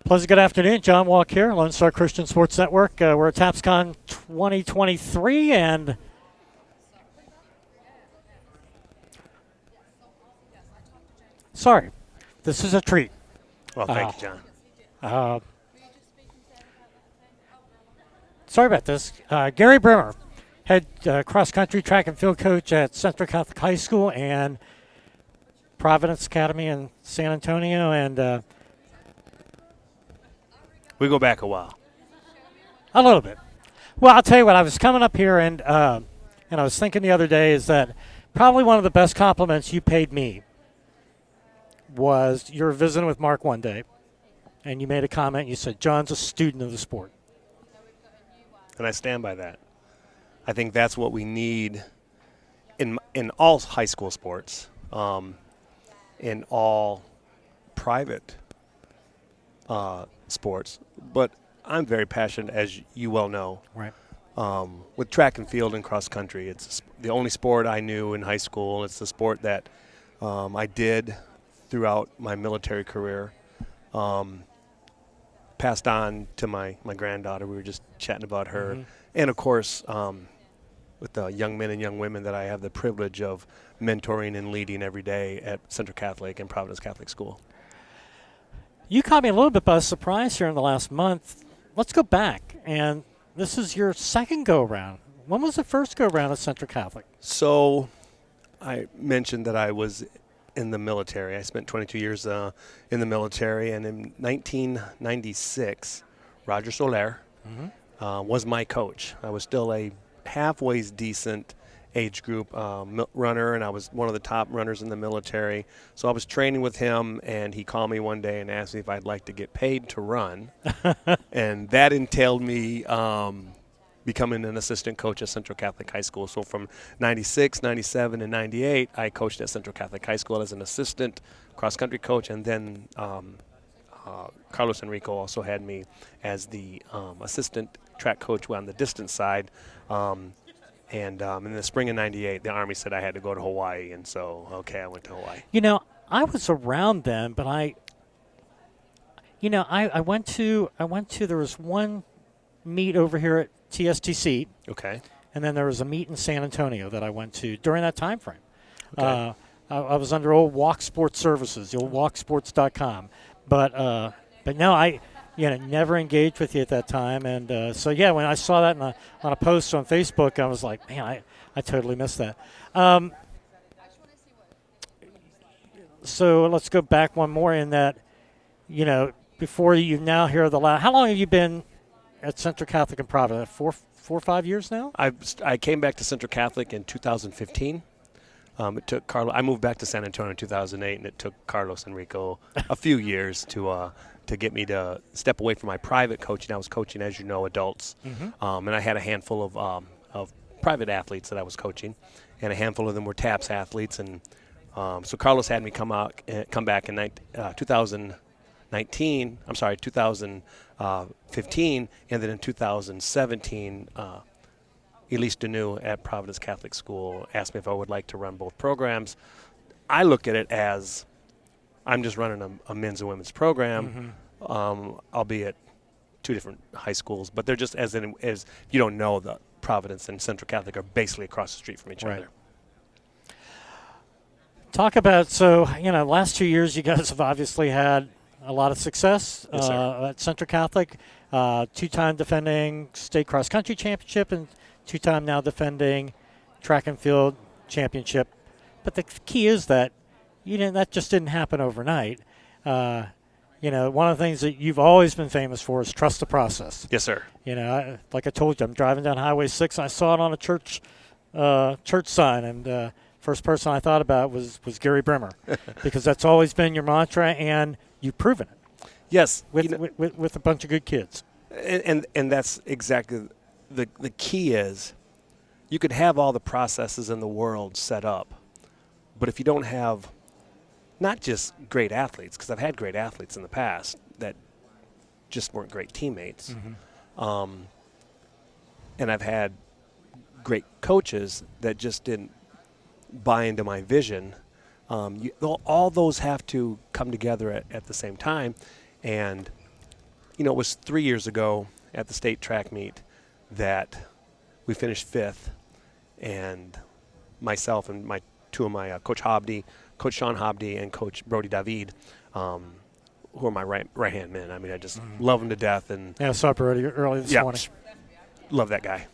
Pleasant good afternoon. John Walk here, Lone Star Christian Sports Network. We're at TAPSCon 2023, and sorry, this is a treat. Well, thank you, John. Uh, sorry about this. Gary Brimmer, head cross-country track and field coach at Central Catholic High School and Providence Academy in San Antonio, and We go back a while. a little bit. Well, I'll tell you what. I was coming up here, and I was thinking the other day is that probably one of the best compliments you paid me was you were visiting with Mark one day, and you made a comment. And you said, "John's a student of the sport." And I stand by that. I think that's what we need in all high school sports, in all private sports. But I'm very passionate, as you well know, Right. with track and field and cross country. It's the only sport I knew in high school. It's the sport that I did throughout my military career. Passed on to my granddaughter. We were just chatting about her. And, of course, with the young men and young women that I have the privilege of mentoring and leading every day at Central Catholic and Providence Catholic School. You caught me a little bit by surprise here in the last month. Let's go back, and this is your second go-around. When was the first go-around at Central Catholic? So I mentioned that I was in the military. I spent 22 years in the military, and in 1996, Roger Soler was my coach. I was still a halfway decent age group runner, and I was one of the top runners in the military. So I was training with him, and he called me one day and asked me if I'd like to get paid to run. And that entailed me becoming an assistant coach at Central Catholic High School. So from 96, 97, and 98, I coached at Central Catholic High School as an assistant cross-country coach, and then Carlos Enrico also had me as the assistant track coach on the distance side. And in the spring of 98, the Army said I had to go to Hawaii, and so, okay, I went to Hawaii. You know, I was around then, but I went to, there was one meet over here at TSTC. Okay. And then there was a meet in San Antonio that I went to during that time frame. Okay. I was under old Walk Sports Services, the old walksports.com. But no, I never engaged with you at that time. And so, yeah, when I saw that on a post on Facebook, I was like, man, I totally missed that. So let's go back one more in that, before you now hear the last. How long have you been at Central Catholic in Providence? 4 or 5 years now? I came back to Central Catholic in 2015. It took I moved back to San Antonio in 2008, and it took Carlos Enrico a few years to get me to step away from my private coaching. I was coaching, as you know, adults, and I had a handful of private athletes that I was coaching, and a handful of them were TAPS athletes. And so Carlos had me come back in 2015, and then in 2017. Elise Deneau at Providence Catholic School asked me if I would like to run both programs. I look at it as I'm just running a men's and women's program, albeit two different high schools, but they're just as you don't know, the Providence and Central Catholic are basically across the street from each other. Talk about, last 2 years you guys have obviously had a lot of success at Central Catholic, two-time defending state cross-country championship and two-time now defending track and field championship. But the key is that that just didn't happen overnight. One of the things that you've always been famous for is trust the process. Yes, sir. Like I told you, I'm driving down Highway 6, and I saw it on a church sign, and first person I thought about was Gary Brimmer, because that's always been your mantra, and you've proven it. Yes. With a bunch of good kids. And that's exactly the key is you could have all the processes in the world set up, but if you don't have not just great athletes, because I've had great athletes in the past that just weren't great teammates, and I've had great coaches that just didn't buy into my vision. All those have to come together at the same time, and it was 3 years ago at the state track meet that we finished 5th, and myself and two of my Coach Sean Hobdy, and Coach Brody David, who are my right hand men. I mean, I just love them to death. And I saw Brody early this morning. Love that guy.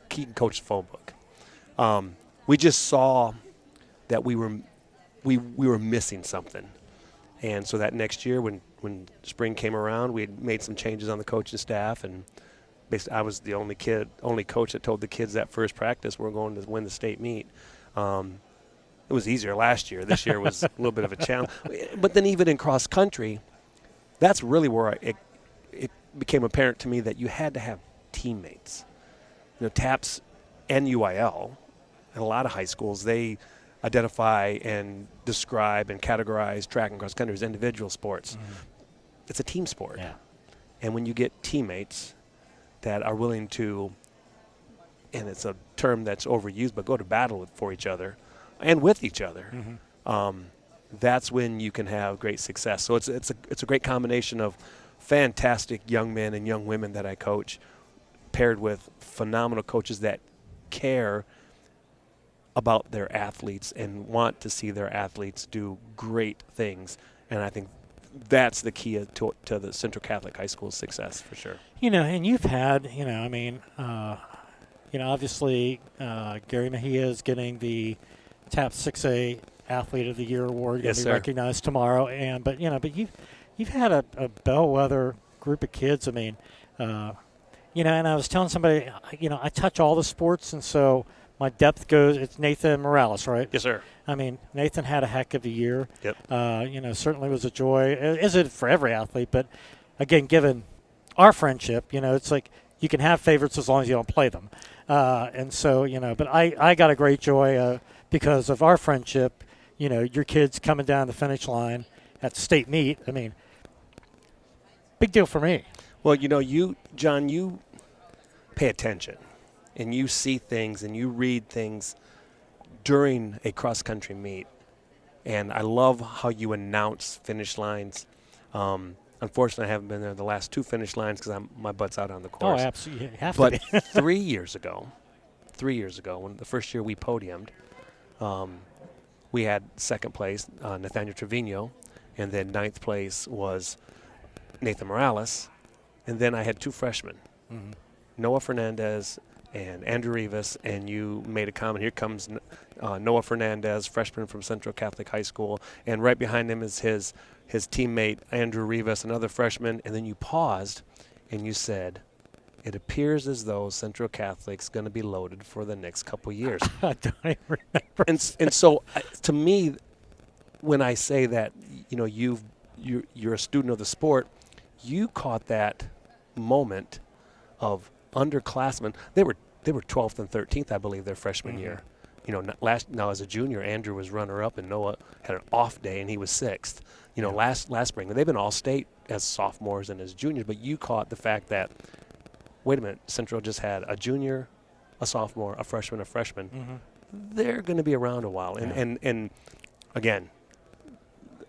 He can coach the phone book. We just saw that we were missing something, and so that next year when spring came around, we had made some changes on the coaching staff, and basically I was the only coach that told the kids that first practice we're going to win the state meet. It was easier last year. This year was a little bit of a challenge. But then even in cross country, that's really where it became apparent to me that you had to have teammates. TAPS and UIL, and a lot of high schools, they identify and describe and categorize track and cross country as individual sports. It's a team sport. Yeah. And when you get teammates that are willing to, and it's a term that's overused, but go to battle for each other and with each other, that's when you can have great success. So it's a great combination of fantastic young men and young women that I coach, paired with phenomenal coaches that care about their athletes and want to see their athletes do great things. And I think that's the key to the Central Catholic High School's success for sure. And you've had, obviously Gary Mejia is getting the TAP 6A Athlete of the Year award. Going to be recognized tomorrow. But you've had a bellwether group of kids. I mean, and I was telling somebody, I touch all the sports, and so my depth goes. It's Nathan Morales, right? Yes, sir. I mean, Nathan had a heck of a year. Yep. Certainly was a joy. Is it for every athlete? But again, given our friendship, it's like you can have favorites as long as you don't play them. And so, but I got a great joy because of our friendship. Your kids coming down the finish line at the state meet. I mean, big deal for me. Well, John, you pay attention, and you see things, and you read things during a cross-country meet. And I love how you announce finish lines. Unfortunately, I haven't been there the last 2 finish lines because my butt's out on the course. Oh, absolutely. You have but to be. 3 years ago, when the first year we podiumed, we had second place, Nathaniel Trevino, and then 9th place was Nathan Morales. And then I had 2 freshmen, Noah Fernandez and Andrew Rivas, and you made a comment. Here comes Noah Fernandez, freshman from Central Catholic High School, and right behind him is his teammate Andrew Rivas, another freshman. And then you paused, and you said, "It appears as though Central Catholic's going to be loaded for the next couple years." I don't even remember. And so, to me, when I say that, you're a student of the sport, you caught that moment of underclassmen. They were 12th and 13th, I believe, their freshman year. Now as a junior, Andrew was runner-up, and Noah had an off day, and he was 6th. Last spring, they've been all state as sophomores and as juniors. But you caught the fact that, wait a minute, Central just had a junior, a sophomore, a freshman. They're going to be around a while, and again,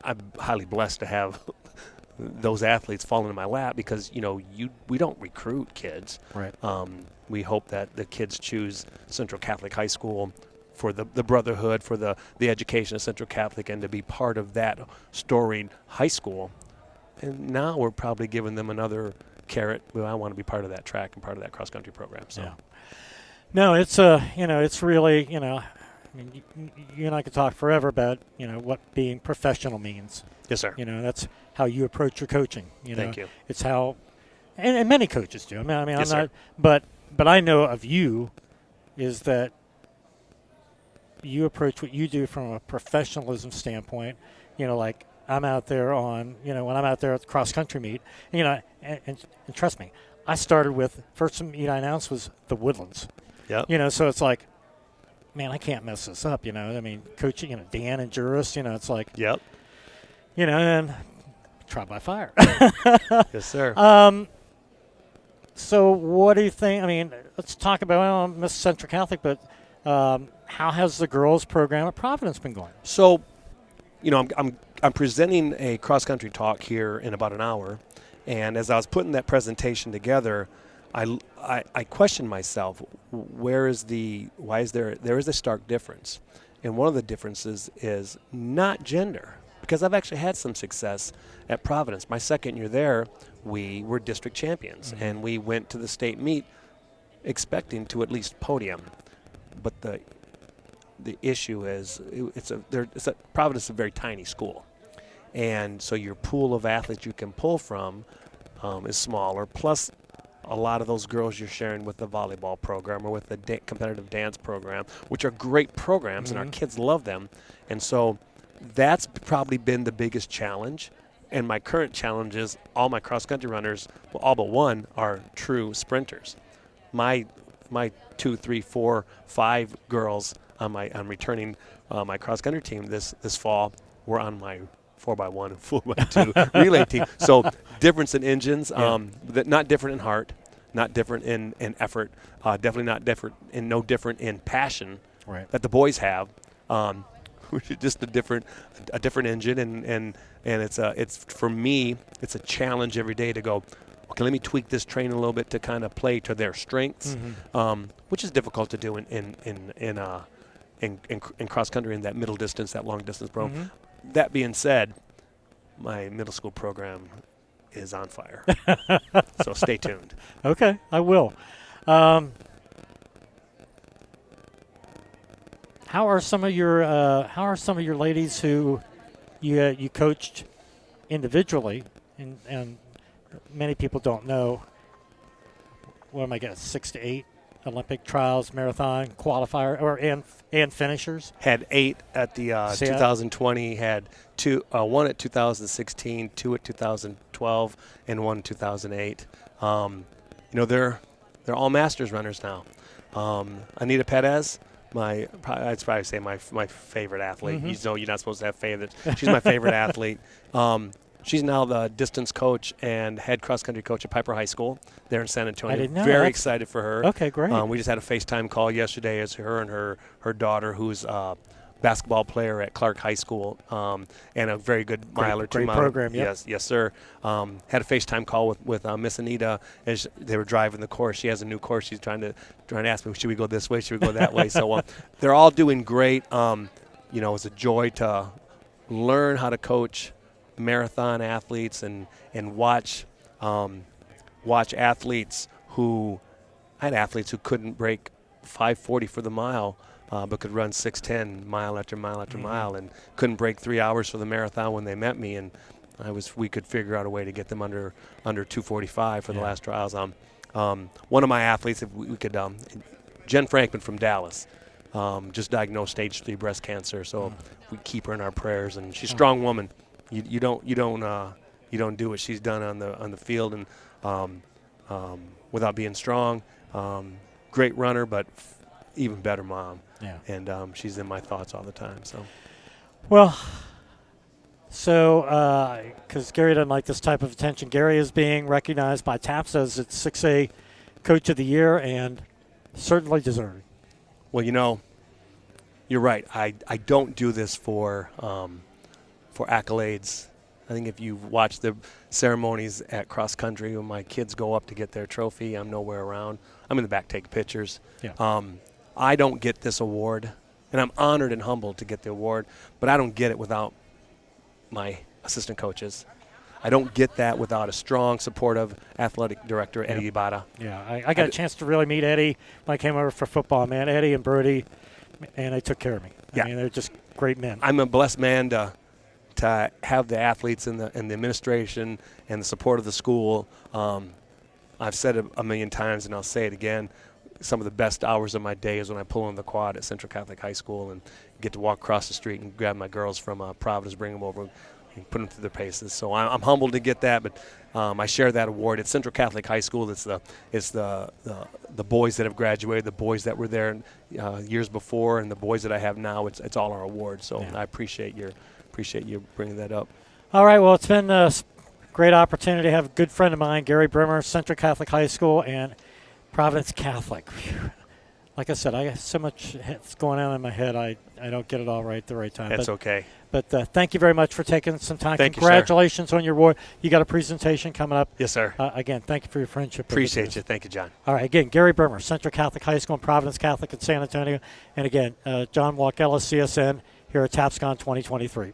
I'm highly blessed to have those athletes fall into my lap because we don't recruit kids. Right. We hope that the kids choose Central Catholic High School for the brotherhood, for the education of Central Catholic, and to be part of that storied high school. And now we're probably giving them another carrot. Well, I want to be part of that track and part of that cross country program. So, yeah. No, it's it's really I mean, you and I could talk forever about what being professional means. Yes, sir. That's how you approach your coaching. Thank you. It's how, and many coaches do. I mean, yes, I'm not, sir. but I know of you, is that you approach what you do from a professionalism standpoint. Like I'm out there on, when I'm out there at the cross country meet, and trust me, I started with first meet I announced was the Woodlands. Yeah. So it's like, man, I can't mess this up. I mean, coaching, Dan and Juris, it's like. Yep. And trial by fire. Yes, sir. So what do you think? I mean, let's talk about Miss Central Catholic, but how has the girls program at Providence been going? So, I'm presenting a cross country talk here in about an hour, And as I was putting that presentation together, I questioned myself, why is there is a stark difference? And one of the differences is not gender, because I've actually had some success at Providence. My second year there, we were district champions, and we went to the state meet expecting to at least podium. But the issue is Providence is a very tiny school, and so your pool of athletes you can pull from is smaller. Plus, a lot of those girls you're sharing with the volleyball program or with the competitive dance program, which are great programs, and our kids love them. And so that's probably been the biggest challenge. And my current challenge is all my cross-country runners, well, all but one, are true sprinters. My 2, 3, 4, 5 girls on returning my cross-country team this fall were on my 4x1 and 4x2 relay team. So difference in engines, not different in heart, not different in effort, definitely not different in passion that the boys have. Just a different engine, and it's for me it's a challenge every day to go, okay, let me tweak this train a little bit to kind of play to their strengths, which is difficult to do in cross country, in that middle distance, that long distance program. That being said, my middle school program is on fire, so stay tuned. Okay, I will. How are some of your ladies who you coached individually, and many people don't know? What am I getting? 6 to 8 Olympic trials, marathon qualifier, and finishers. Had 8 at the 2020. Had 2, 1 at 2016, 2 at 2012, and 1 in 2008. They're all masters runners now. Anita Perez, I'd probably say my favorite athlete. You're not supposed to have favorites. She's my favorite athlete. She's now the distance coach and head cross-country coach at Piper High School there in San Antonio. I didn't know. Very excited for her. Okay, great. We just had a FaceTime call yesterday as her and her daughter, who's a basketball player at Clark High School, and a very good miler. Great program, yep. Yes, sir. Had a FaceTime call with Miss Anita as they were driving the course. She has a new course. She's trying to ask me, should we go this way? Should we go that way? So they're all doing great. It's a joy to learn how to coach marathon athletes and watch athletes who – I had athletes who couldn't break 5:40 for the mile, but could run 6:10 mile after mile after mile, and couldn't break 3 hours for the marathon when they met me. And we could figure out a way to get them under 2:45 for the last trials. One of my athletes, if we could, Jen Frankman from Dallas, just diagnosed stage 3 breast cancer. So we keep her in our prayers, and she's a strong woman. You don't do what she's done on the field and without being strong. Great runner, but even better mom. Yeah. And she's in my thoughts all the time. So. Well, because Gary doesn't like this type of attention, Gary is being recognized by TAPS as its 6A Coach of the Year, and certainly deserved. Well, you're right. I don't do this for accolades. I think if you watch the ceremonies at cross country when my kids go up to get their trophy, I'm nowhere around. I'm in the back taking pictures. Yeah. I don't get this award, and I'm honored and humbled to get the award, but I don't get it without my assistant coaches. I don't get that without a strong, supportive athletic director, Eddie Ibarra. Yeah, I got a chance to really meet Eddie when I came over for football, man. Eddie and Brody, and they took care of me. Yeah. I mean, they're just great men. I'm a blessed man to have the athletes and the administration and the support of the school. I've said it a million times, and I'll say it again. Some of the best hours of my day is when I pull on the quad at Central Catholic High School and get to walk across the street and grab my girls from Providence, bring them over, and put them through their paces. So I'm humbled to get that, but I share that award. It's Central Catholic High School. It's the boys that have graduated, the boys that were there years before, and the boys that I have now. It's all our awards. So I appreciate you bringing that up. All right. Well, it's been a great opportunity to have a good friend of mine, Gary Brimmer, Central Catholic High School and Providence Catholic. like I said, I have so much that's going on in my head. I don't get it all right at the right time. That's okay. But thank you very much for taking some time. Thank you, sir. Congratulations on your award. You got a presentation coming up. Yes, sir. Again, thank you for your friendship. Appreciate you. Thank you, John. All right, again, Gary Brimmer, Central Catholic High School and Providence Catholic in San Antonio. And again, John Walk, CSN, here at TAPSCon 2023.